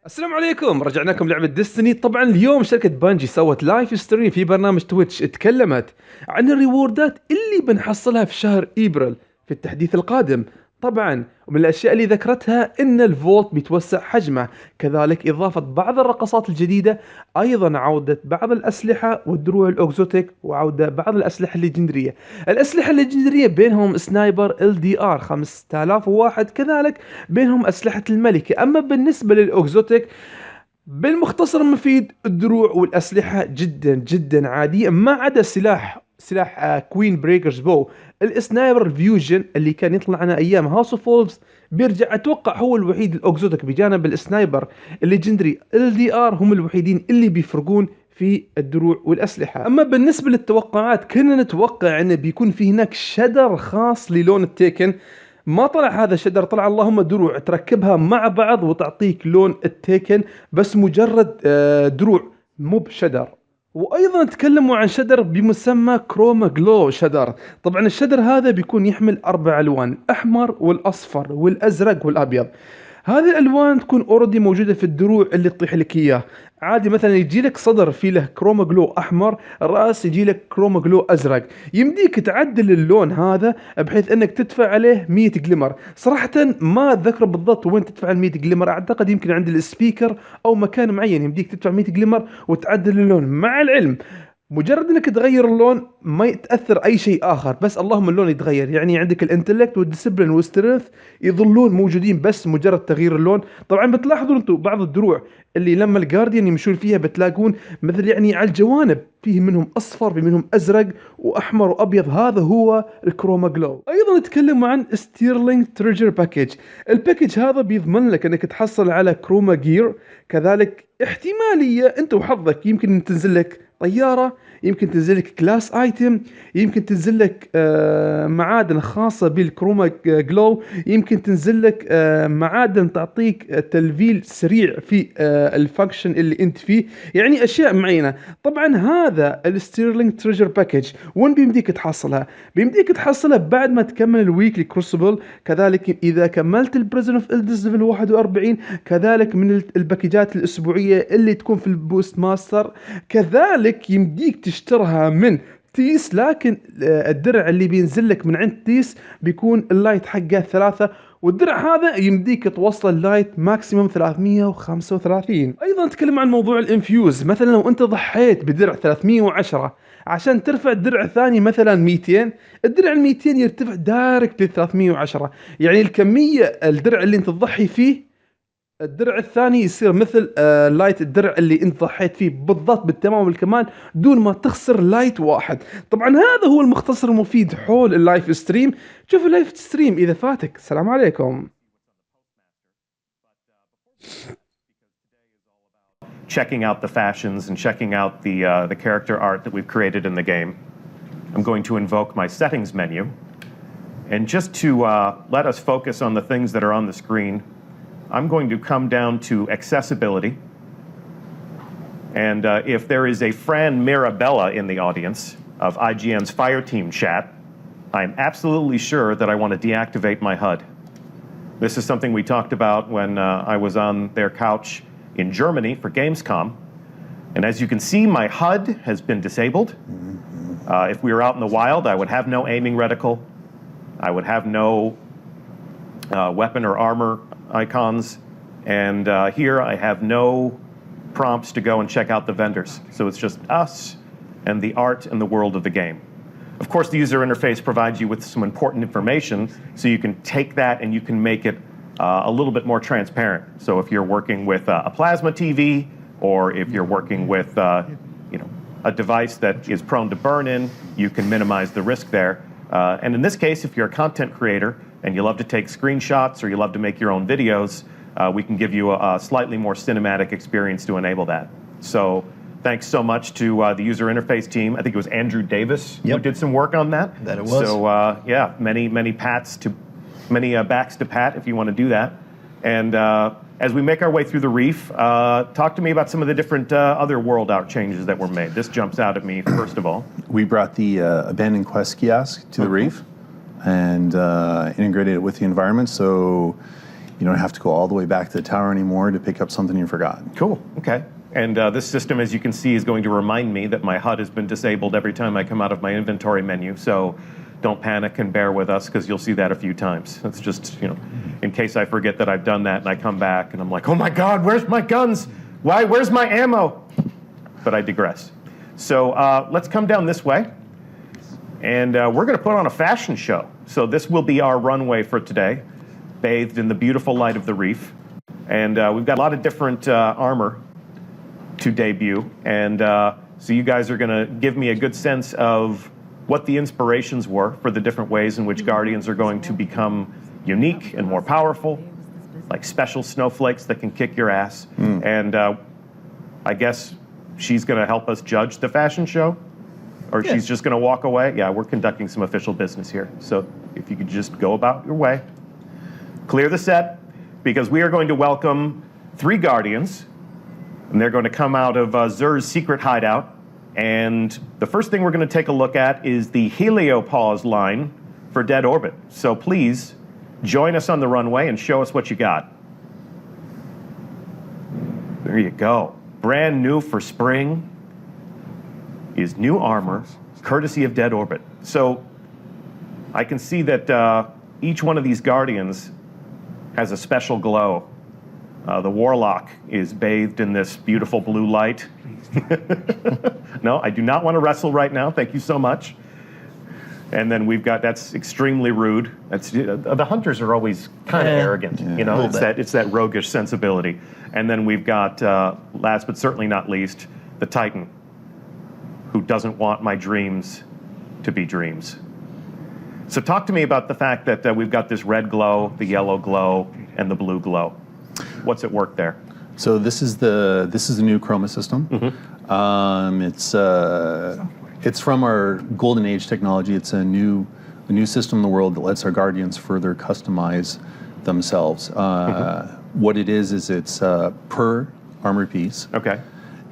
السلام عليكم، رجعنا لكم لعبة دستني. طبعا اليوم شركة بانجي سوت لايف ستريم في برنامج تويتش، تكلمت عن الريوردات اللي بنحصلها في شهر ابريل في التحديث القادم. طبعا ومن الاشياء اللي ذكرتها ان الفولت بيتوسع حجمه، كذلك اضافة بعض الرقصات الجديدة، ايضا عودة بعض الاسلحة والدروع الاوكزوتيك، وعودة بعض الاسلحة الليجندرية. الاسلحة الليجندرية بينهم سنايبر LDR 5001، كذلك بينهم أسلحة الملكة. أما بالنسبة للأوكزوتيك، بالمختصر المفيد الدروع والأسلحة جدا جدا عادية، ما عدا سلاح كوين بريكرز بو. السنايبر فيوجن اللي كان يطلع عنا أيام هاوس اوف وولفز بيرجع، أتوقع هو الوحيد الأوكزوتيك بجانب السنايبر الليجندري LDR، هم الوحيدين اللي بيفرقون في الدروع والأسلحة. أما بالنسبة للتوقعات، كنا نتوقع أنه بيكون في هناك شدر خاص للون التيكن. ما طلع هذا شدر، طلع اللهم دروع تركبها مع بعض وتعطيك لون التيكن، بس مجرد دروع، مو بشدر. وايضا تكلموا عن شدر بمسمى كروما جلو شدر. طبعا الشدر هذا بيكون يحمل 4 الوان، الاحمر والاصفر والازرق والابيض. هذه الالوان تكون اوريدي موجوده في الدروع اللي تطيح لك اياه. عادي مثلا يجي لك صدر فيه له كروما جلو احمر، راس يجي لك كروما جلو ازرق. يمديك تعدل اللون هذا بحيث انك تدفع عليه 100 جليمر. صراحه ما اتذكر بالضبط وين تدفع ال 100 جليمر، اعتقد يمكن عند السبيكر او مكان معين يمديك تدفع 100 جليمر وتعدل اللون. مع العلم مجرد انك تغير اللون ما يتاثر اي شيء اخر، بس اللهم اللون يتغير. يعني عندك الانتلكت والديسبلين والسترينث يظلون موجودين، بس مجرد تغيير اللون. طبعا بتلاحظون انتم بعض الدروع اللي لما الجارديان يمشون فيها بتلاقون مثل يعني على الجوانب فيه منهم اصفر، في منهم ازرق واحمر وابيض، هذا هو الكروما جلو. ايضا نتكلم عن ستيرلينج تريجر باكج. الباكج هذا بيضمن لك انك تحصل على كروما جير، كذلك احتماليه انت وحظك يمكن تنزل لك طياره، يمكن تنزل لك كلاس ايتم، يمكن تنزل لك معادن خاصه بالكروما جلو، يمكن تنزل لك معادن تعطيك تلفيل سريع في الفانكشن اللي انت فيه، يعني اشياء معينه. طبعا هذا الستيرلينج تريجر باكج وين بيمديك تحصلها؟ بيمديك تحصلها بعد ما تكمل الويكلي كروسبل، كذلك اذا كملت البريزن اوف إلدرز ليفل 41، كذلك من الباكجات الاسبوعيه اللي تكون في البوست ماستر. كذلك يمديك تشترها من تيس، لكن الدرع اللي بينزل لك من عند تيس بيكون اللايت حقه 3، والدرع هذا يمديك توصل اللايت ماكسيموم 335. ايضا نتكلم عن موضوع الانفيوز. مثلا لو انت ضحيت بدرع 310 عشان ترفع الدرع الثاني مثلا 200، الدرع ال 200 يرتفع دايركت ل 310. يعني الكميه الدرع اللي انت تضحي فيه، الدرع الثاني يصير مثل لايت الدرع اللي انت ضحيت فيه بالضبط بالتمام والكمال، دون ما تخسر لايت واحد. طبعا هذا هو المختصر المفيد حول اللايف ستريم. شوف اللايف ستريم اذا فاتك. السلام عليكم. Checking out the fashions and checking out the character art that we've created in the game. I'm going to invoke my settings menu, and just to let us focus on the things that are on the screen, I'm going to come down to accessibility. And if there is a Fran Mirabella in the audience of IGN's Fire Team chat, I'm absolutely sure that I want to deactivate my HUD. This is something we talked about when I was on their couch in Germany for Gamescom. And as you can see, my HUD has been disabled. If we were out in the wild, I would have no aiming reticle. I would have no weapon or armor icons. And here I have no prompts to go and check out the vendors. So it's just us and the art and the world of the game. Of course, the user interface provides you with some important information, so you can take that and you can make it a little bit more transparent. So if you're working with a plasma TV, or if you're working with a device that is prone to burn-in, you can minimize the risk there. And in this case, if you're a content creator and you love to take screenshots or you love to make your own videos, we can give you a slightly more cinematic experience to enable that. So thanks so much to the user interface team. I think it was Andrew Davis who did some work on that. That it was. So yeah, many backs to pat if you want to do that. And as we make our way through the reef, talk to me about some of the different other world out changes that were made. This jumps out at me first of all. We brought the abandoned quest kiosk to the reef and integrated it with the environment. So You don't have to go all the way back to the tower anymore to pick up something you forgot. Cool. Okay. And this system, as you can see, is going to remind me that my HUD has been disabled every time I come out of my inventory menu. So don't panic and bear with us, because you'll see that a few times. That's just, in case I forget that I've done that and I come back and I'm like, oh my God, where's my guns? Where's my ammo? But I digress. So let's come down this way. And we're going to put on a fashion show. So this will be our runway for today, bathed in the beautiful light of the reef. And we've got a lot of different armor to debut. And so you guys are going to give me a good sense of what the inspirations were for the different ways in which Guardians are going to become unique and more powerful, like special snowflakes that can kick your ass. And I guess she's going to help us judge the fashion show, or she's just going to walk away. Yeah, we're conducting some official business here. So if you could just go about your way, clear the set, because we are going to welcome 3 Guardians, and they're going to come out of Zur's secret hideout. And the first thing we're going to take a look at is the heliopause line for Dead Orbit. So please join us on the runway and show us what you got. There you go. Brand new for spring is new armor, courtesy of Dead Orbit. So I can see that each one of these Guardians has a special glow. The Warlock is bathed in this beautiful blue light. No, I do not want to wrestle right now. Thank you so much. And then we've got, that's extremely rude. That's the hunters are always kind of arrogant, It's that roguish sensibility. And then we've got, last but certainly not least, the Titan, who doesn't want my dreams to be dreams. So talk to me about the fact that we've got this red glow, the yellow glow, and the blue glow. What's at work there? So this is the new chroma system. It's from our golden age technology. It's a new system in the world that lets our Guardians further customize themselves. What it is it's per armor piece. Okay.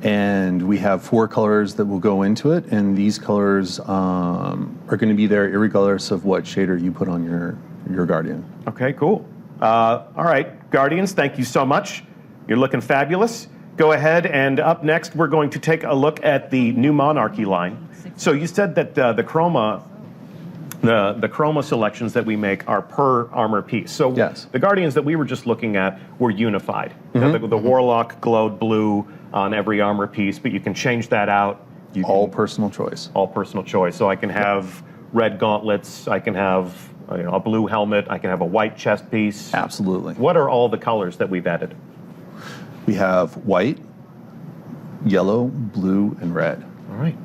And we have 4 colors that will go into it, and these colors are going to be there regardless of what shader you put on your Guardian. Okay, cool. All right, Guardians, thank you so much. You're looking fabulous. Go ahead, and up next, we're going to take a look at the new Monarchy line. So you said that the chroma selections that we make are per armor piece. So yes. The Guardians that we were just looking at were unified. The Warlock glowed blue on every armor piece, but you can change that out. Personal choice. All personal choice. So I can have red gauntlets, I can have a blue helmet, I can have a white chest piece. Absolutely. What are all the colors that we've added? We have white, yellow, blue, and red. All right.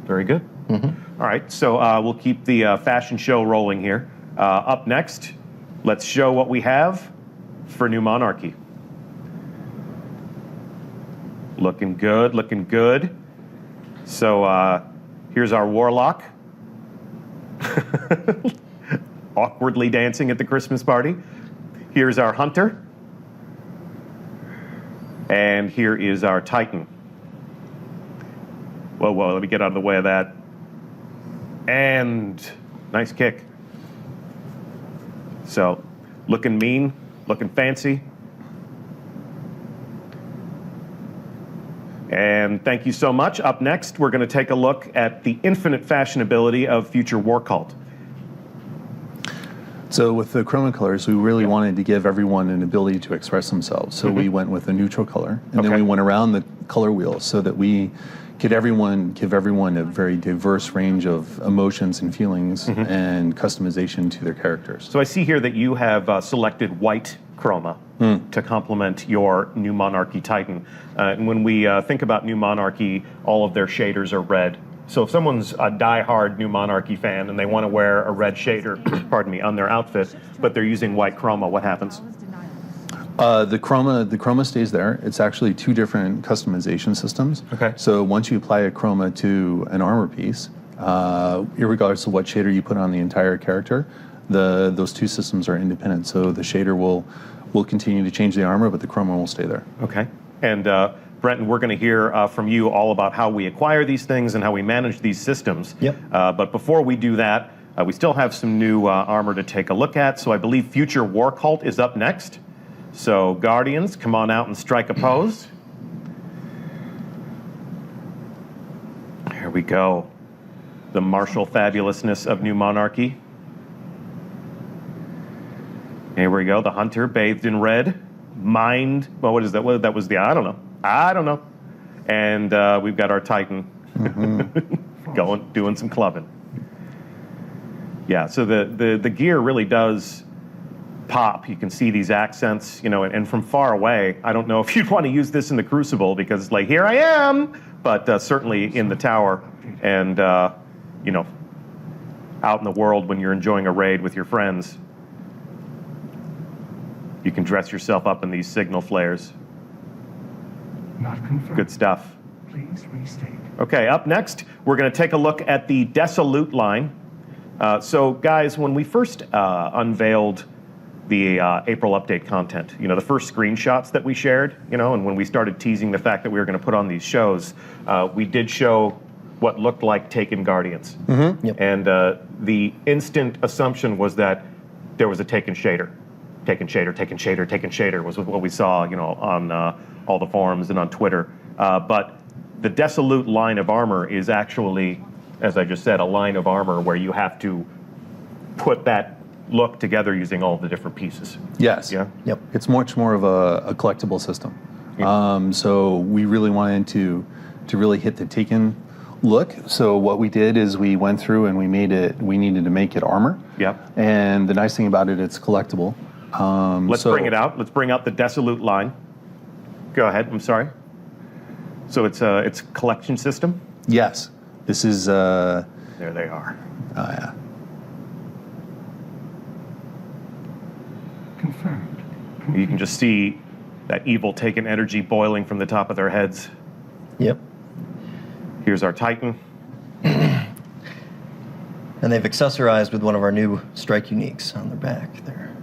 Very good. All right, so we'll keep the fashion show rolling here. Up next, let's show what we have for New Monarchy. Looking good, looking good. So here's our Warlock. Awkwardly dancing at the Christmas party. Here's our Hunter. And here is our Titan. Whoa, let me get out of the way of that. And nice kick. So, looking mean, looking fancy. And thank you so much. Up next, we're going to take a look at the infinite fashionability of future War Cult. So with the chroma colors, we really wanted to give everyone an ability to express themselves. So we went with a neutral color, and then we went around the color wheel so that we could give everyone a very diverse range of emotions and feelings and customization to their characters. So I see here that you have selected white chroma to complement your New Monarchy Titan. And when we think about New Monarchy, all of their shaders are red. So if someone's a die-hard New Monarchy fan and they want to wear a red shader, pardon me, on their outfit, but they're using white chroma, what happens? The chroma stays there. It's actually 2 different customization systems. Okay. So once you apply a chroma to an armor piece, irregardless of what shader you put on the entire character, those 2 systems are independent. So the shader will continue to change the armor, but the chroma will stay there. Okay. And Brenton, we're going to hear from you all about how we acquire these things and how we manage these systems. Yep. But before we do that, we still have some new armor to take a look at. So I believe Future War Cult is up next. So, Guardians, come on out and strike a pose. Here we go. The martial fabulousness of New Monarchy. Here we go. The hunter bathed in red. Mind. Well, what is that? What, that was the. I don't know. And we've got our Titan doing some clubbing. Yeah. So the gear really does pop. You can see these accents, and from far away. I don't know if you'd want to use this in the Crucible because, like, here I am. But certainly in the tower, and out in the world when you're enjoying a raid with your friends. You can dress yourself up in these signal flares. Not confirmed. Good stuff. Please restate. Okay, up next, we're going to take a look at the Desolute line. So, guys, when we first unveiled the April update content, the first screenshots that we shared, and when we started teasing the fact that we were going to put on these shows, we did show what looked like Taken Guardians. Yep. And the instant assumption was that there was a Taken shader. Taken shader was what we saw, on all the forums and on Twitter. But the Desolute line of armor is actually, as I just said, a line of armor where you have to put that look together using all the different pieces. Yes. Yeah. Yep. It's much more of a collectible system. So we really wanted to really hit the Taken look. So what we did is we went through and we needed to make it armor. Yep. And the nice thing about it, it's collectible. Let's bring it out. Let's bring out the Desolute line. Go ahead. I'm sorry. So it's a collection system? Yes. This is... There they are. Oh, yeah. Confirmed. You can just see that evil Taken energy boiling from the top of their heads. Yep. Here's our Titan. And they've accessorized with one of our new strike uniques on their back there.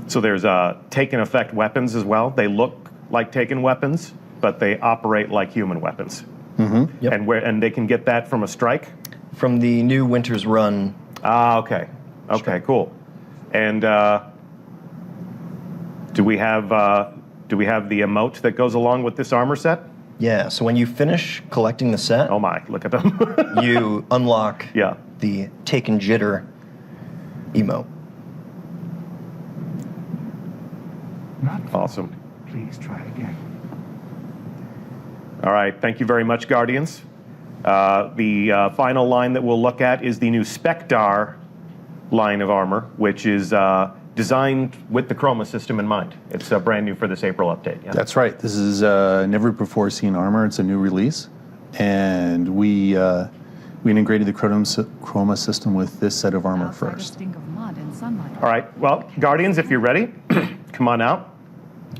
So there's Taken effect weapons as well. They look like Taken weapons, but they operate like human weapons. Mm-hmm. Yep. And they can get that from a strike? From the new Winter's Run. Ah, okay. Okay, Strike. cool. And do we have the emote that goes along with this armor set? Yeah, so when you finish collecting the set, Oh my, look at them. you unlock Yeah. the Taken Jitter emote. Not Awesome. Please try again. All right, thank you very much, Guardians. The final line that we'll look at is the new Spectar line of armor, which is designed with the Chroma system in mind. It's brand new for this April update. Yeah. That's right. This is never before seen armor. It's a new release. And we integrated the Chroma system with this set of armor first. All right, well, Guardians, if you're ready, come on out,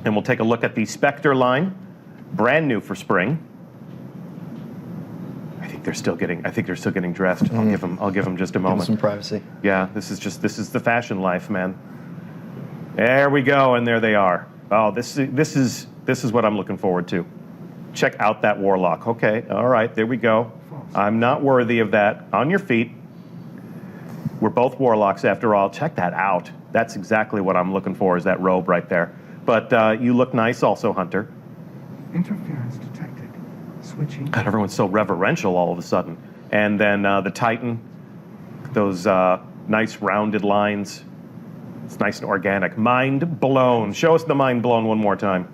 and we'll take a look at the Spectre line, brand new for spring. I think they're still getting dressed. I'll give them just a Give them moment. some privacy. Yeah, this is the fashion life, man. There we go, and there they are. Oh, this is what I'm looking forward to. Check out that Warlock. Okay, all right, there we go. I'm not worthy of that. On your feet. We're both Warlocks after all. Check that out. That's exactly what I'm looking for, is that robe right there. But you look nice also, Hunter. Interference detected. Switching. God, everyone's so reverential all of a sudden. And then the Titan, those nice rounded lines. It's nice and organic. Mind blown. Show us the mind blown one more time.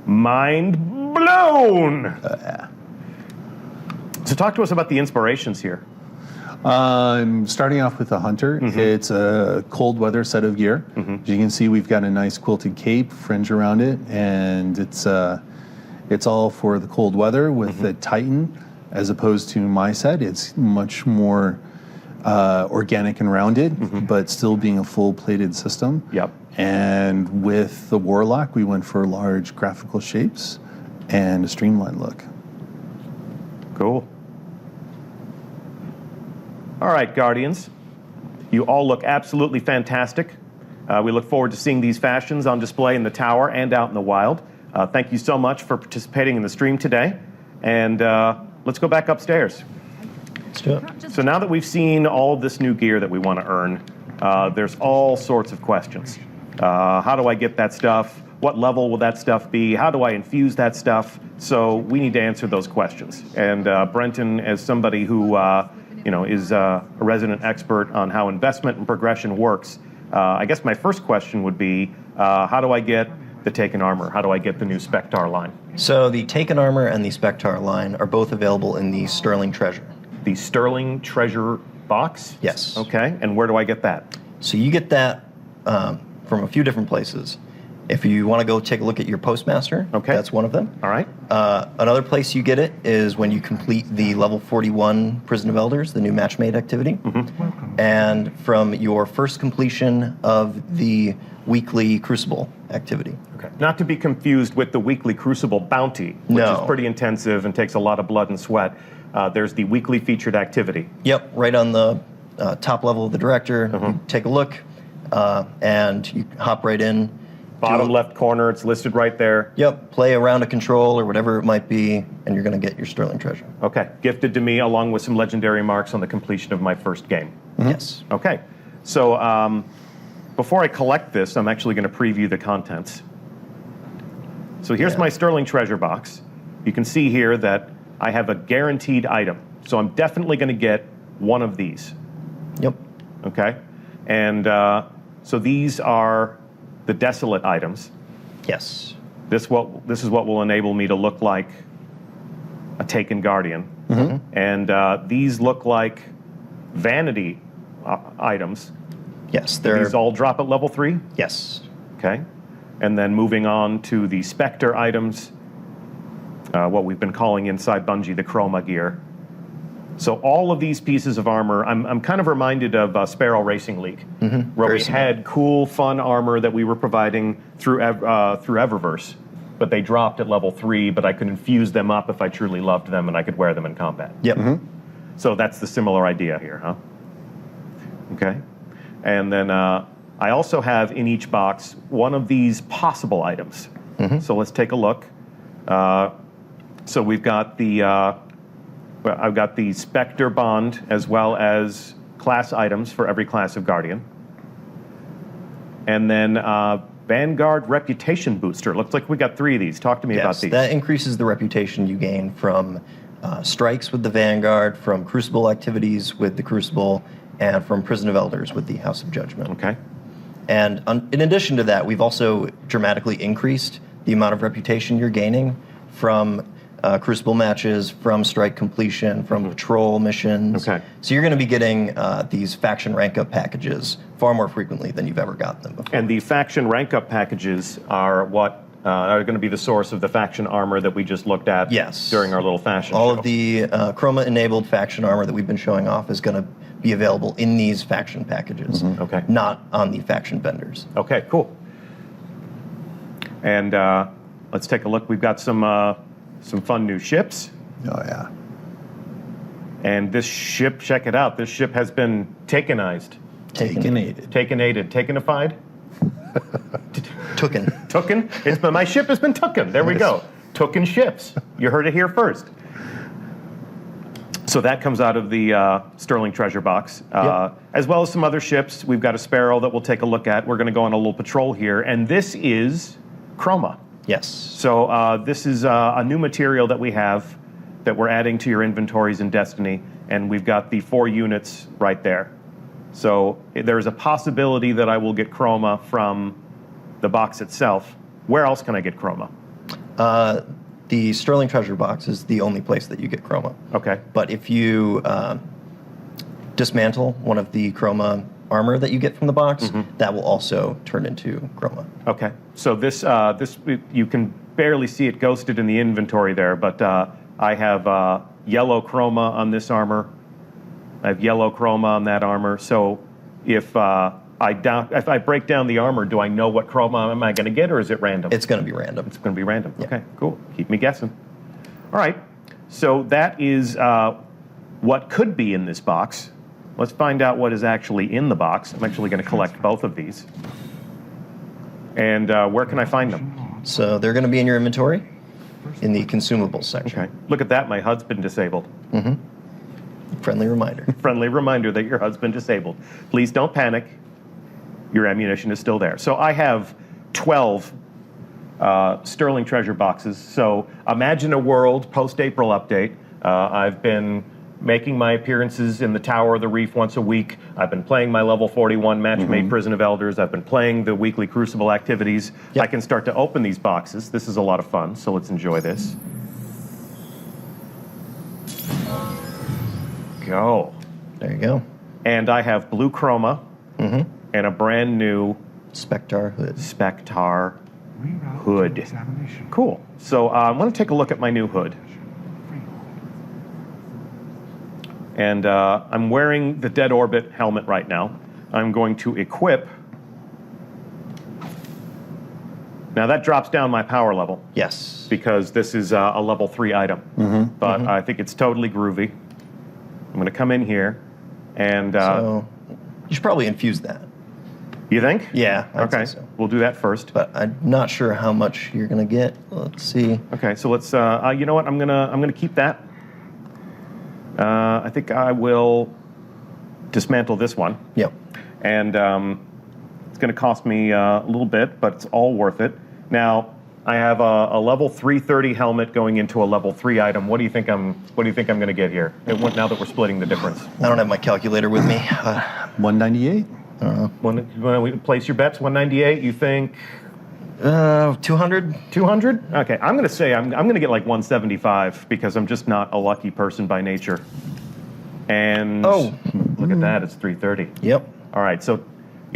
Mind blown! So talk to us about the inspirations here. Starting off with the Hunter, it's a cold weather set of gear. As you can see, we've got a nice quilted cape, fringe around it, and it's all for the cold weather. With the Titan, as opposed to my set, it's much more organic and rounded, but still being a full-plated system. Yep. And with the Warlock, we went for large graphical shapes and a streamlined look. Cool. All right, Guardians. You all look absolutely fantastic. We look forward to seeing these fashions on display in the tower and out in the wild. Thank you so much for participating in the stream today. And let's go back upstairs. Let's do it. So now that we've seen all of this new gear that we want to earn, there's all sorts of questions. How do I get that stuff? What level will that stuff be? How do I infuse that stuff? So we need to answer those questions. And Brenton, as somebody who is a resident expert on how investment and progression works, I guess my first question would be, how do I get the Taken Armor? How do I get the new Spectar line? So the Taken Armor and the Spectar line are both available in the Sterling Treasure. The Sterling Treasure box? Yes. Okay, and where do I get that? So you get that from a few different places. If you want to go take a look at your Postmaster, Okay. that's one of them. All right. Another place you get it is when you complete the level 41 Prison of Elders, the new matchmade activity. Welcome. And from your first completion of the weekly Crucible activity. Okay. Not to be confused with the weekly Crucible bounty, which No. is pretty intensive and takes a lot of blood and sweat. There's the weekly featured activity. Yep, right on the top level of the director. You take a look, and you hop right in. Bottom left corner, it's listed right there. Yep, play a round of control or whatever it might be, and you're going to get your Sterling Treasure. Okay, gifted to me along with some legendary marks on the completion of my first game. Yes. Okay, so before I collect this, I'm actually going to preview the contents. So here's Yeah. my Sterling Treasure box. You can see here that I have a guaranteed item. So I'm definitely going to get one of these. Yep. Okay, and so these are the desolate items. Yes. This is what will enable me to look like a Taken Guardian. And these look like vanity items. Yes, they're... These all drop at level 3? Yes. Okay. And then moving on to the Spectre items, what we've been calling inside Bungie the Chroma gear. So all of these pieces of armor, I'm kind of reminded of Sparrow Racing League, where Very we similar. had cool, fun armor that we were providing through Eververse, but they dropped at level 3, but I could infuse them up if I truly loved them, and I could wear them in combat. Yep. So that's the similar idea here, huh? Okay. And then I also have in each box one of these possible items. So let's take a look. So we've got the... I've got the Spectre Bond as well as class items for every class of Guardian. And then Vanguard Reputation Booster. Looks like we got 3 of these. Talk to me about Yes, these. that increases the reputation you gain from strikes with the Vanguard, from Crucible activities with the Crucible, and from Prison of Elders with the House of Judgment. Okay. And in addition to that, we've also dramatically increased the amount of reputation you're gaining from Crucible matches, from strike completion, from patrol missions. Okay. So you're going to be getting these faction rank up packages far more frequently than you've ever gotten them before. And the faction rank up packages are what are going to be the source of the faction armor that we just looked at Yes. during our little fashion All show. of the Chroma-enabled faction armor that we've been showing off is going to be available in these faction packages, Okay. not on the faction vendors. Okay, cool. And let's take a look. We've got some fun new ships. Oh, yeah. And this ship, check it out. This ship has been takenized. Takenated. Takenified? Tooken. Tooken? My ship has been tooken. There we go. Tooken ships. You heard it here first. So that comes out of the Sterling Treasure box, as well as some other ships. We've got a Sparrow that we'll take a look at. We're going to go on a little patrol here. And this is Chroma. Yes. So this is a new material that we have that we're adding to your inventories in Destiny, and we've got the 4 units right there. So there's a possibility that I will get Chroma from the box itself. Where else can I get Chroma? The Sterling Treasure box is the only place that you get Chroma. Okay. But if you dismantle one of the Chroma armor that you get from the box, that will also turn into Chroma. Okay. So this you can barely see it ghosted in the inventory there, but I have yellow Chroma on this armor. I have yellow Chroma on that armor. So if I break down the armor, do I know what Chroma am I going to get, or is it random? It's going to be random. It's going to be random. Yeah. Okay, cool. Keep me guessing. All right. So that is what could be in this box. Let's find out what is actually in the box. I'm actually going to collect both of these. And where can I find them? So they're going to be in your inventory in the consumables section. Okay. Look at that. My HUD's been disabled. Friendly reminder. Friendly reminder that your HUD's been disabled. Please don't panic. your ammunition is still there. So I have 12 Sterling Treasure boxes. So imagine a world post-April update. I've been making my appearances in the Tower of the Reef once a week. I've been playing my level 41 match-made Prison of Elders. I've been playing the weekly Crucible activities. Yep. I can start to open these boxes. This is a lot of fun, so let's enjoy this. Go. There you go. And I have blue chroma and a brand new Spectar hood. Spectar Reroute hood. to examination. Cool. So I want to take a look at my new hood. And I'm wearing the Dead Orbit helmet right now. I'm going to equip. Now that drops down my power level Yes. because this is a level 3 item. But I think it's totally groovy. I'm going to come in here and... So you should probably infuse that. you think? Yeah, I'd Okay, say so. we'll do that first. But I'm not sure how much you're gonna get. Let's see. Okay, so let's. You know what? I'm gonna keep that. I think I will dismantle this one, Yep. and it's going to cost me a little bit, but it's all worth it. Now I have a level 330 helmet going into a level 3 item. What do you think I'm going to get here? Now that we're splitting the difference. I don't have my calculator with me. 198. When we place your bets, 198. You think 200. 200? Okay, I'm going to say I'm going to get like 175 because I'm just not a lucky person by nature. And look at that, it's 330. Yep. All right, so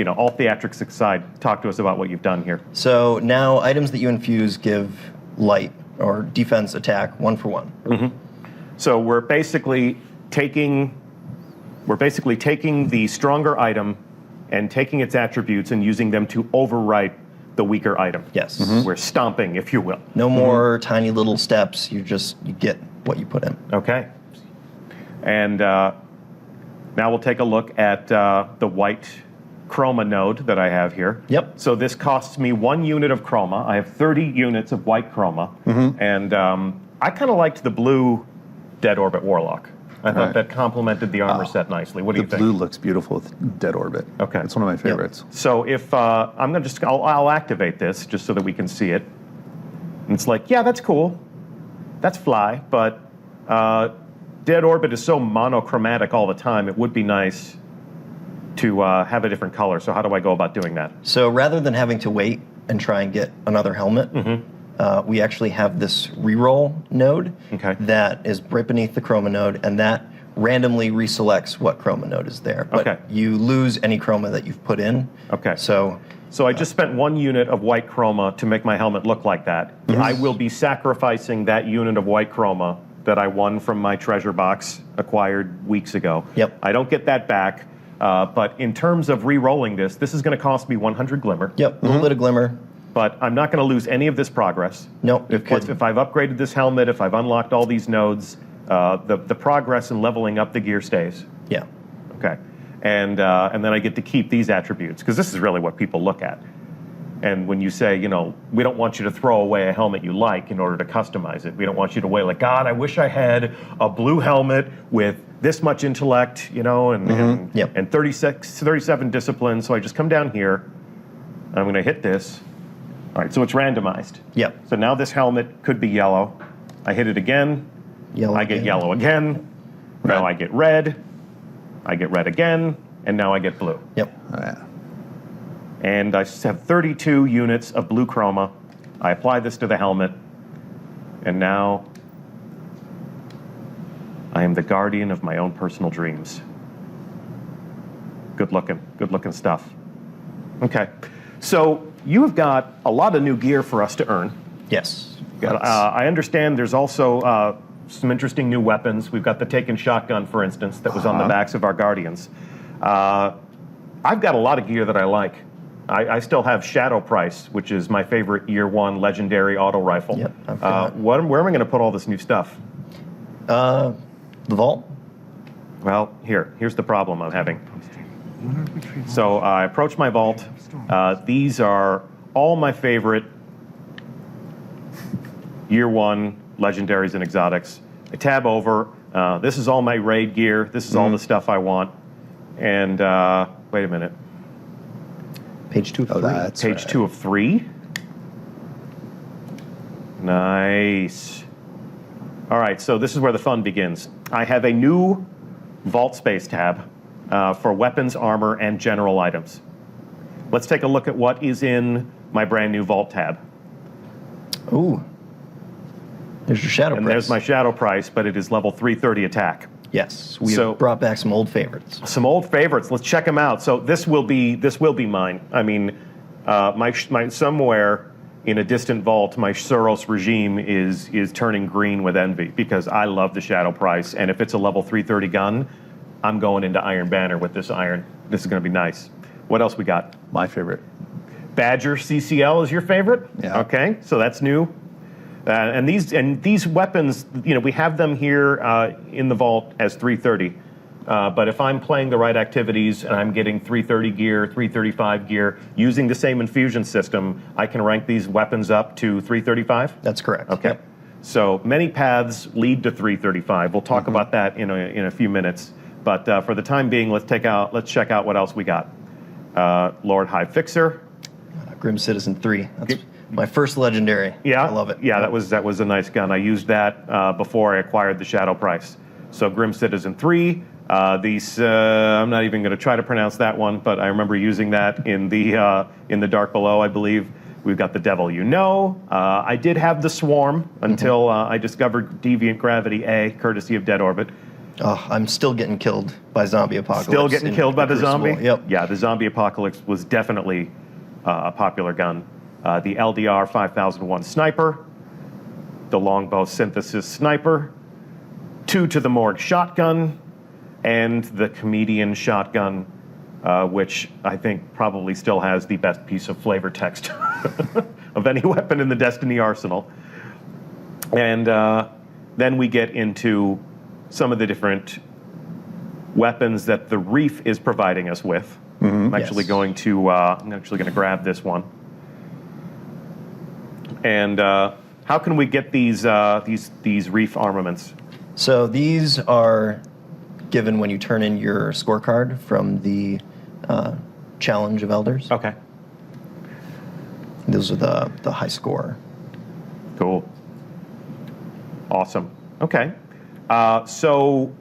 all theatrics aside, talk to us about what you've done here. So now items that you infuse give light or defense attack 1 for 1. So we're basically taking the stronger item and taking its attributes and using them to overwrite the weaker item. Yes. We're stomping, if you will. No more tiny little steps. You get what you put in. Okay. And now we'll take a look at the white chroma node that I have here. Yep. So this costs me 1 unit of chroma. I have 30 units of white chroma. And I kind of liked the blue Dead Orbit Warlock. I thought that complemented the armor set nicely. What do you The think? blue looks beautiful with Dead Orbit. Okay. It's one of my favorites. So if I'm gonna I'll activate this just so that we can see it. And it's like, yeah, that's cool. That's fly, but Dead Orbit is so monochromatic all the time. It would be nice to have a different color. So how do I go about doing that? So rather than having to wait and try and get another helmet, we actually have this reroll node that is right beneath the chroma node, and that randomly reselects what chroma node is there. But you lose any chroma that you've put in. Okay. So I just spent 1 unit of white chroma to make my helmet look like that. I will be sacrificing that unit of white chroma that I won from my treasure box acquired weeks ago. Yep. I don't get that back, but in terms of re-rolling this is going to cost me 100 glimmer. Yep, a little bit of glimmer. But I'm not going to lose any of this progress. Nope. If I've upgraded this helmet, if I've unlocked all these nodes, the progress in leveling up the gear stays. Yeah. Okay. And then I get to keep these attributes, because this is really what people look at. And when you say, we don't want you to throw away a helmet you like in order to customize it. We don't want you to weigh like, God, I wish I had a blue helmet with this much intellect, and 37 discipline. So I just come down here, and I'm going to hit this. All right, so it's randomized. Yep. So now this helmet could be yellow. I hit it again. Yellow I get again. yellow again. Now I get red. I get red again. And now I get blue. Yep. Oh, yeah. And I have 32 units of blue chroma. I apply this to the helmet. And now I am the guardian of my own personal dreams. Good looking stuff. Okay. So you have got a lot of new gear for us to earn. Yes. I understand there's also some interesting new weapons. We've got the Taken shotgun, for instance, that was on the backs of our Guardians. I've got a lot of gear that I like. I still have Shadow Price, which is my favorite Year 1 legendary auto rifle. Yep, I've got where am I going to put all this new stuff? The vault. Well, here's the problem I'm having. Unit retrieval. So I approach my vault. These are all my favorite Year 1 legendaries and exotics. I tab over. This is all my raid gear. This is all the stuff I want. And wait a minute. Page 2 of 3. That's Page right. 2 of 3. Nice. All right, so this is where the fun begins. I have a new vault space tab for weapons, armor, and general items. Let's take a look at what is in my brand new vault tab. Ooh. There's your shadow And price. there's my shadow price, but it is level 330 attack. Yes, we So- have brought back some old favorites. Some old favorites. Let's check them out. So this will be mine. I mean, my somewhere in a distant vault, my Suros regime is turning green with envy because I love the shadow price, and if it's a level 330 gun, I'm going into Iron Banner with this iron. This is going to be nice. What else we got? My favorite. Badger CCL is your favorite? Yeah. Okay, so that's new. And these weapons, you know, we have them here in the vault as 330. But if I'm playing the right activities and I'm getting 330 gear, 335 gear, using the same infusion system, I can rank these weapons up to 335? That's correct. Okay. Yep. So many paths lead to 335. We'll talk about that in a few minutes. But for the time being, let's check out what else we got. Lord High Fixer. Grim Citizen 3. That's my first legendary. Yeah, I love it. Yeah, that was a nice gun. I used that before I acquired the Shadow Price. So Grim Citizen 3. I'm not even going to try to pronounce that one, but I remember using that in the Dark Below, I believe. We've got the Devil You Know. I did have the Swarm until I discovered Deviant Gravity A, courtesy of Dead Orbit. Oh, I'm still getting killed by Zombie Apocalypse. Still getting in killed by the Crucible. zombie? Yep. Yeah, the Zombie Apocalypse was definitely a popular gun. The LDR 5001 Sniper, the Longbow Synthesis Sniper, 2 to the Morgue Shotgun, and the Comedian Shotgun, which I think probably still has the best piece of flavor text of any weapon in the Destiny arsenal. And then we get into some of the different weapons that the Reef is providing us with. I'm actually Yes. going to grab this one. And how can we get these Reef armaments? So these are given when you turn in your scorecard from the Challenge of Elders. Okay, Those are the high score. cool, awesome. Okay, so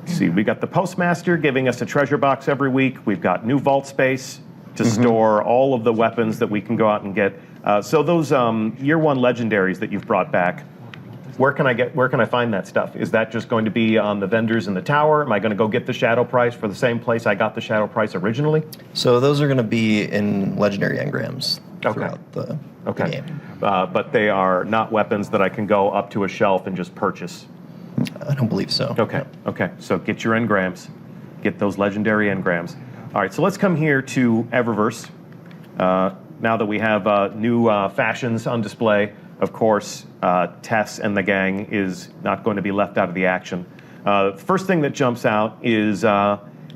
let's see, we got the Postmaster giving us a treasure box every week. We've got new vault space to store all of the weapons that we can go out and get. So those year 1 legendaries that you've brought back, where can I find that stuff? Is that just going to be on the vendors in the tower? Am I going to go get the Shadow Price for the same place I got the Shadow Price originally? So those are going to be in legendary engrams throughout the game. But they are not weapons that I can go up to a shelf and just purchase. I don't believe so. Okay. So get your engrams. Get those legendary engrams. All right, so let's come here to Eververse. Now that we have new fashions on display, of course, Tess and the gang is not going to be left out of the action. The first thing that jumps out is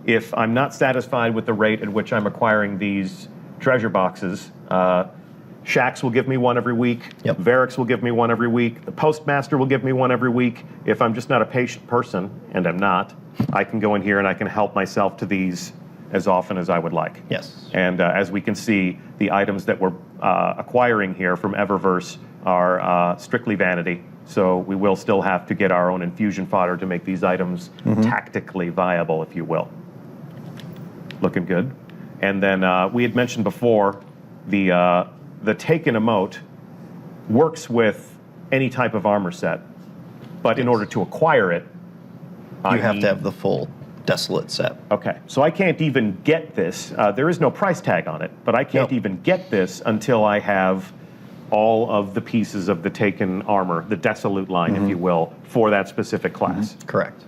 if I'm not satisfied with the rate at which I'm acquiring these treasure boxes, Shax will give me one every week. Yep. Varix will give me one every week. The Postmaster will give me one every week. If I'm just not a patient person, and I'm not, I can go in here and I can help myself to these as often as I would like. Yes. And as we can see, the items that we're acquiring here from Eververse are strictly vanity. So we will still have to get our own infusion fodder to make these items tactically viable, if you will. Looking good. And then we had mentioned before, the Taken emote works with any type of armor set. But in order to acquire it, You have to have the full Desolate set. Okay, so I can't even get this. There is no price tag on it, but I can't even get this until I have all of the pieces of the Taken armor, the Desolate line, if you will, for that specific class. Correct.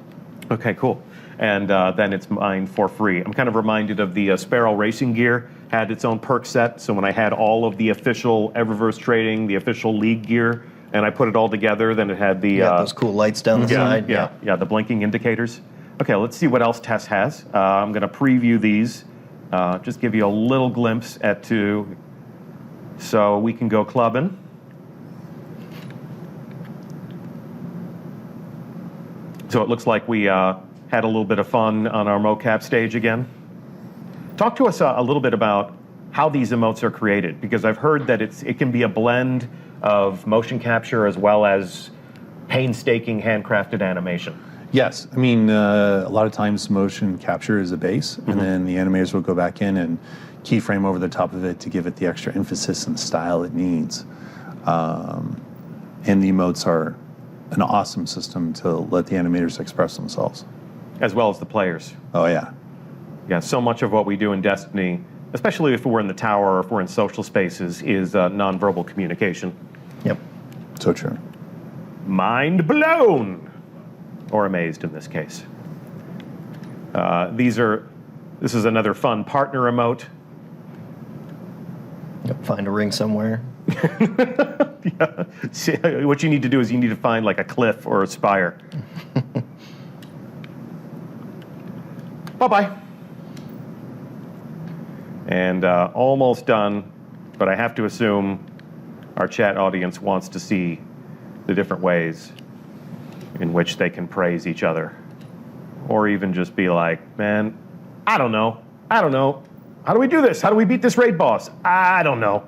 Okay, cool. And then it's mine for free. I'm kind of reminded of the Sparrow Racing Gear had its own perk set. So when I had all of the official Eververse trading, the official league gear, and I put it all together, then it had the those cool lights down the side. yeah, the blinking indicators. Okay, let's see what else Tess has. I'm going to preview these, just give you a little glimpse at two. So we can go clubbing. So it looks like we had a little bit of fun on our mocap stage again. Talk to us a little bit about how these emotes are created, because I've heard that it can be a blend of motion capture as well as painstaking handcrafted animation. Yes, I mean, a lot of times motion capture is a base, and then the animators will go back in and keyframe over the top of it to give it the extra emphasis and style it needs. And the emotes are an awesome system to let the animators express themselves. As well as the players. Oh, yeah. Yeah, so much of what we do in Destiny, especially if we're in the tower or if we're in social spaces, is nonverbal communication. Yep. So true. Mind blown! Or amazed in this case. This is another fun partner emote. Yep. Find a ring somewhere. Yeah. See, what you need to do is you need to find like a cliff or a spire. Bye-bye. And almost done, but I have to assume our chat audience wants to see the different ways in which they can praise each other. Or even just be like, man, I don't know. How do we do this? How do we beat this raid boss? I don't know.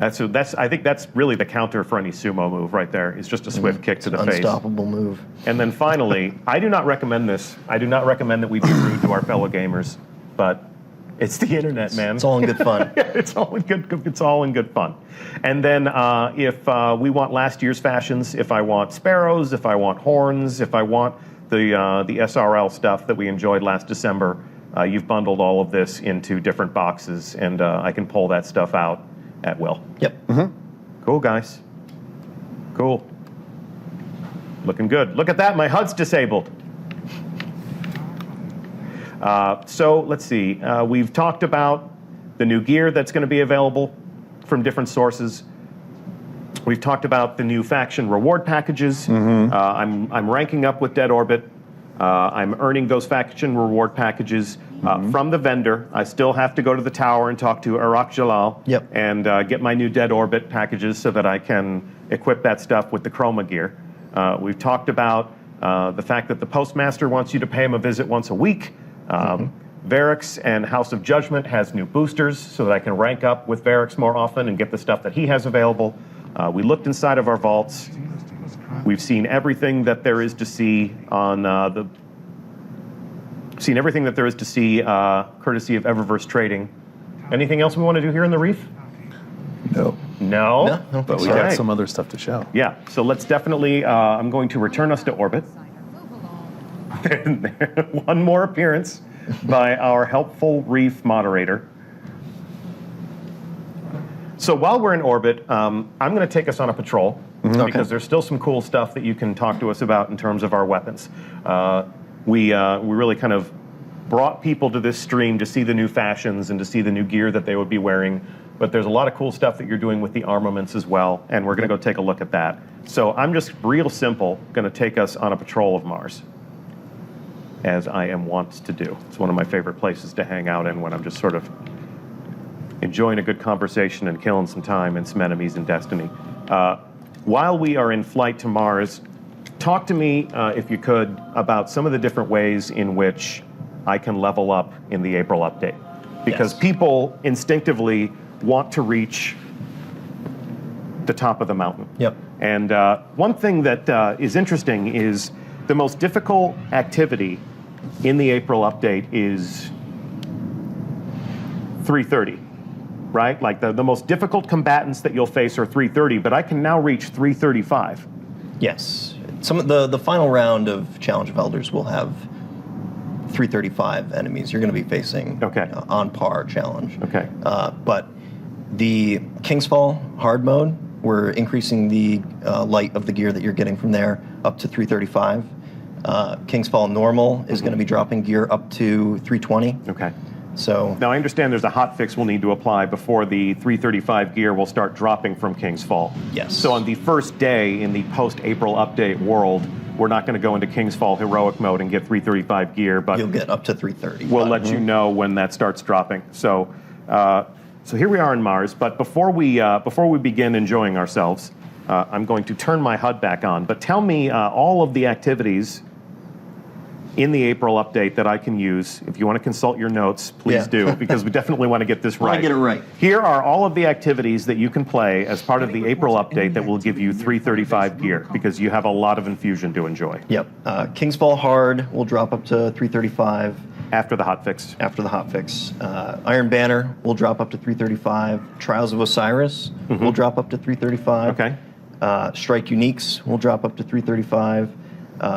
I think that's really the counter for any sumo move right there. It's just a swift kick to the face. Unstoppable move. And then finally, I do not recommend this. I do not recommend that we be rude to our fellow gamers, but it's the internet, man. It's all in good fun. It's all in good fun. And then if we want last year's fashions, if I want sparrows, if I want horns, if I want the SRL stuff that we enjoyed last December, you've bundled all of this into different boxes, and I can pull that stuff out at will. Yep. Cool, guys. Cool. Looking good. Look at that, my HUD's disabled. So let's see. We've talked about the new gear that's going to be available from different sources. We've talked about the new faction reward packages. I'm ranking up with Dead Orbit. I'm earning those faction reward packages from the vendor. I still have to go to the tower and talk to Iraq Jalal and get my new Dead Orbit packages so that I can equip that stuff with the Chroma gear. We've talked about the fact that the Postmaster wants you to pay him a visit once a week. Varix and House of Judgment has new boosters so that I can rank up with Varix more often and get the stuff that he has available. We looked inside of our vaults. We've seen everything that there is to see on courtesy of Eververse Trading. Anything else we want to do here in the Reef? No. No? But we got some other stuff to show. Yeah, so let's definitely, I'm going to return us to orbit. One more appearance by our helpful Reef moderator. So while we're in orbit, I'm going to take us on a patrol because there's still some cool stuff that you can talk to us about in terms of our weapons. We really kind of brought people to this stream to see the new fashions and to see the new gear that they would be wearing. But there's a lot of cool stuff that you're doing with the armaments as well, and we're going to go take a look at that. So I'm just real simple going to take us on a patrol of Mars, as I am wont to do. It's one of my favorite places to hang out in when I'm just sort of enjoying a good conversation and killing some time and some enemies in Destiny. While we are in flight to Mars, talk to me, if you could, about some of the different ways in which I can level up in the April update. Because people instinctively want to reach the top of the mountain. Yep. And one thing that is interesting is the most difficult activity in the April update is 330, right? Like the most difficult combatants that you'll face are 330, but I can now reach 335. Yes. Some of the final round of Challenge of Elders will have 335 enemies you're going to be facing on par challenge. Okay. But the King's Fall hard mode, we're increasing the light of the gear that you're getting from there up to 335. King's Fall normal is going to be dropping gear up to 320. Okay. So now I understand there's a hot fix we'll need to apply before the 335 gear will start dropping from King's Fall. Yes. So on the first day in the post-April update world, we're not going to go into King's Fall heroic mode and get 335 gear, but you'll get up to 330. We'll let you know when that starts dropping. So, so here we are in Mars. But before we begin enjoying ourselves, I'm going to turn my HUD back on. But tell me all of the activities in the April update that I can use. If you want to consult your notes, please do, because we definitely want to get this right. Want to get it right. Here are all of the activities that you can play as part of the April update that will give you 335 gear, because you have a lot of infusion to enjoy. Yep. King's Fall Hard will drop up to 335. After the hotfix. After the hotfix. Iron Banner will drop up to 335. Trials of Osiris will drop up to 335. Okay. Strike Uniques will drop up to 335.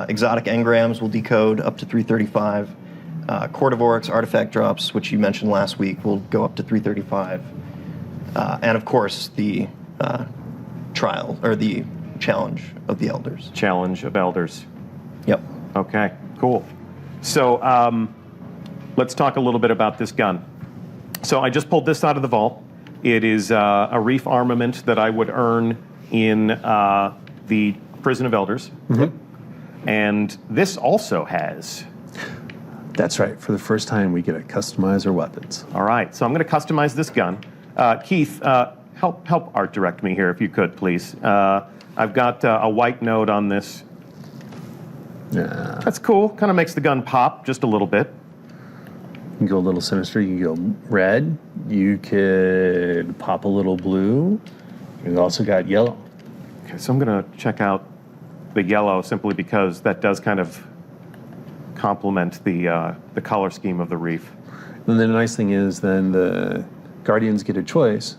Exotic Engrams will decode up to 335. Court of Oryx artifact drops, which you mentioned last week, will go up to 335. And of course, the trial, or the Challenge of the Elders. Challenge of Elders. Yep. Okay, cool. So let's talk a little bit about this gun. So I just pulled this out of the vault. It is a reef armament that I would earn in the Prison of Elders. And this also has... That's right. For the first time, we get to customize our weapons. All right, so I'm going to customize this gun. Keith, help art direct me here if you could, please. I've got a white node on this. Yeah. That's cool. Kind of makes the gun pop just a little bit. You can go a little sinister. You can go red. You could pop a little blue. You've also got yellow. Okay, so I'm going to check out the yellow simply because that does kind of complement the color scheme of the reef. And then the nice thing is then the Guardians get a choice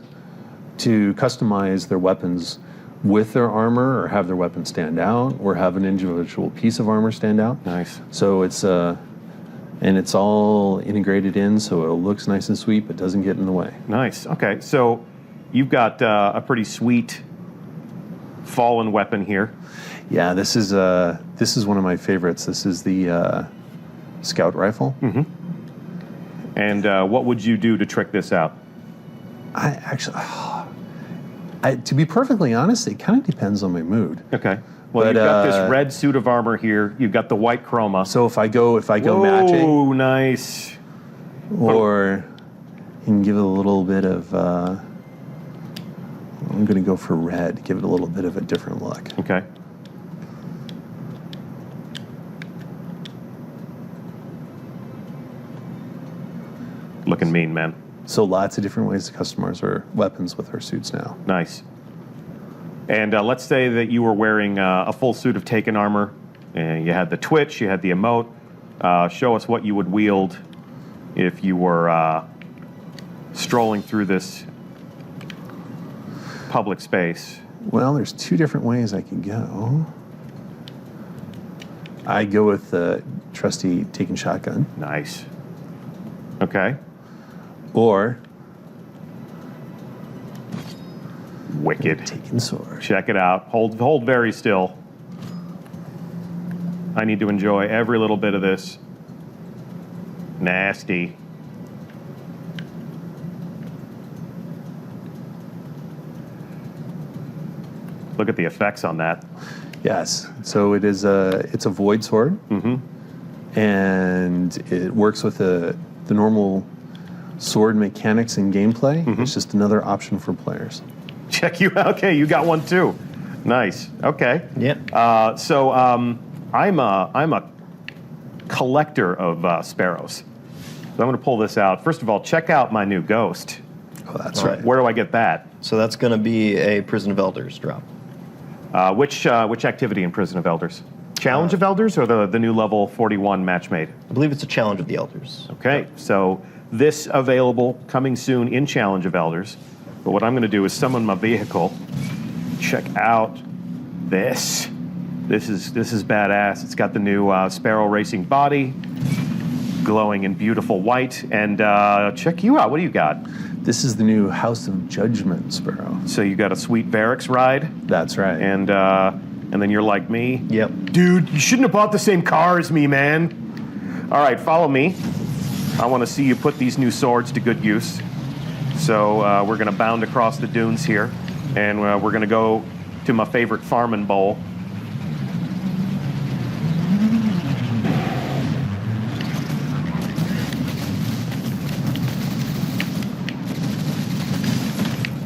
to customize their weapons with their armor, or have their weapon stand out, or have an individual piece of armor stand out. Nice. So it's and it's all integrated in, so it looks nice and sweet, but doesn't get in the way. Nice. Okay, so you've got a pretty sweet fallen weapon here. Yeah, this is one of my favorites. This is the scout rifle. And what would you do to trick this out? I actually, to be perfectly honest, it kind of depends on my mood. Okay. Well, you've got this red suit of armor here. You've got the white chroma. So if I go Whoa, matching, oh, nice. or you can give it a little bit of. I'm going to go for red. Give it a little bit of a different look. Okay. Looking mean, man. So lots of different ways to customize our weapons with our suits now. Nice. And let's say that you were wearing a full suit of Taken armor, and you had the twitch, you had the emote. Show us what you would wield if you were strolling through this public space. Well, there's two different ways I can go. I go with the trusty Taken shotgun. Nice. Okay. Or Wicked. Taken sword. Check it out. Hold very still. I need to enjoy every little bit of this. Nasty. Look at the effects on that. Yes. So it is it's a void sword. And it works with the normal sword mechanics and gameplay. It's just another option for players. Check you out. Okay, you got one too. Nice. Okay. Yeah. So I'm a collector of sparrows. So I'm going to pull this out. First of all, check out my new ghost. Oh, that's right. Where do I get that? So that's going to be a Prison of Elders drop. Which activity in Prison of Elders? Challenge of Elders or the new level 41 match made? I believe it's a Challenge of the Elders. Okay, so this available coming soon in Challenge of Elders. But what I'm going to do is summon my vehicle. Check out this. This is badass. It's got the new Sparrow Racing body, glowing in beautiful white. And check you out. What do you got? This is the new House of Judgment Sparrow. So you got a sweet Varix ride. That's right. And then you're like me. Yep. Dude, you shouldn't have bought the same car as me, man. All right, follow me. I want to see you put these new swords to good use. So we're going to bound across the dunes here, and we're going to go to my favorite farming bowl.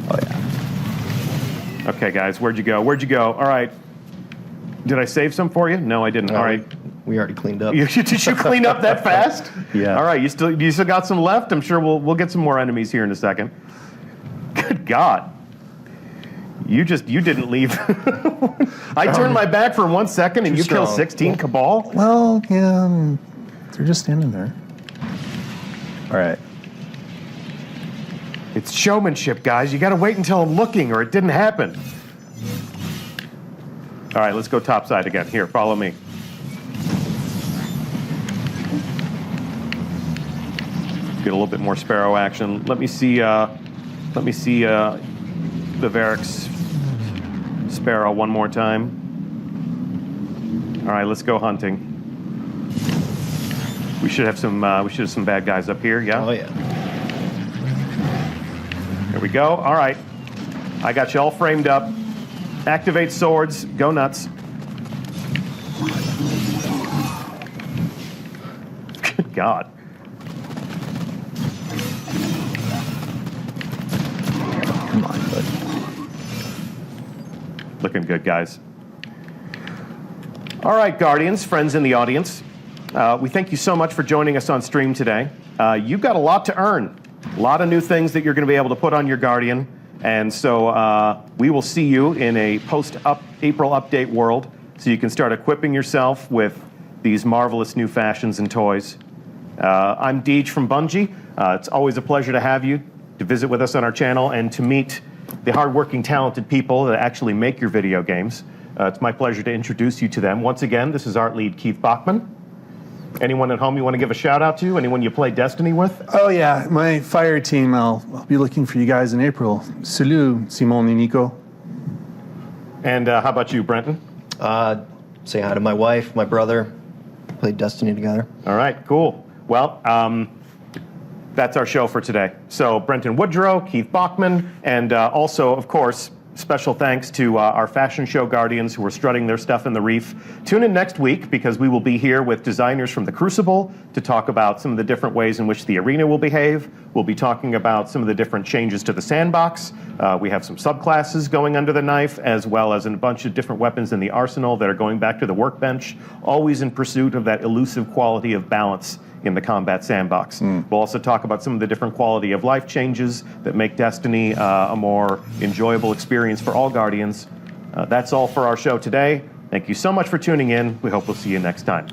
Oh, yeah. Okay, guys, where'd you go? Where'd you go? All right. Did I save some for you? No, I didn't. All right. We already cleaned up. Did you clean up that fast? Yeah. All right, you still got some left? I'm sure we'll get some more enemies here in a second. Good God. You didn't leave. I turned my back for 1 second and you killed 16 Cabal? Well, yeah, they're just standing there. All right. It's showmanship, guys. You got to wait until I'm looking or it didn't happen. All right, let's go topside again. Here, follow me. Get a little bit more Sparrow action. Let me see the Varric's Sparrow one more time. All right, let's go hunting. We should have some bad guys up here. Yeah. Oh yeah. Here we go. All right, I got you all framed up. Activate swords. Go nuts. Good God. Come on, bud. Looking good, guys. All right, Guardians, friends in the audience. We thank you so much for joining us on stream today. You've got a lot to earn. A lot of new things that you're going to be able to put on your Guardian. And so we will see you in a post-April update world so you can start equipping yourself with these marvelous new fashions and toys. I'm Deej from Bungie. It's always a pleasure to have you, to visit with us on our channel, and to meet the hardworking, talented people that actually make your video games. It's my pleasure to introduce you to them. Once again, this is Art Lead Keith Bachman. Anyone at home you want to give a shout out to? Anyone you play Destiny with? Oh yeah, my fire team. I'll be looking for you guys in April. Salut, Simon and Nico. And how about you, Brenton? Say hi to my wife, my brother. Played Destiny together. All right, cool. Well, that's our show for today. So Brenton Woodrow, Keith Bachman, and also, of course, special thanks to our fashion show Guardians who are strutting their stuff in the reef. Tune in next week because we will be here with designers from the Crucible to talk about some of the different ways in which the arena will behave. We'll be talking about some of the different changes to the sandbox. We have some subclasses going under the knife, as well as a bunch of different weapons in the arsenal that are going back to the workbench, always in pursuit of that elusive quality of balance in the combat sandbox. We'll also talk about some of the different quality of life changes that make Destiny a more enjoyable experience for all Guardians. That's all for our show today. Thank you so much for tuning in. We hope we'll see you next time.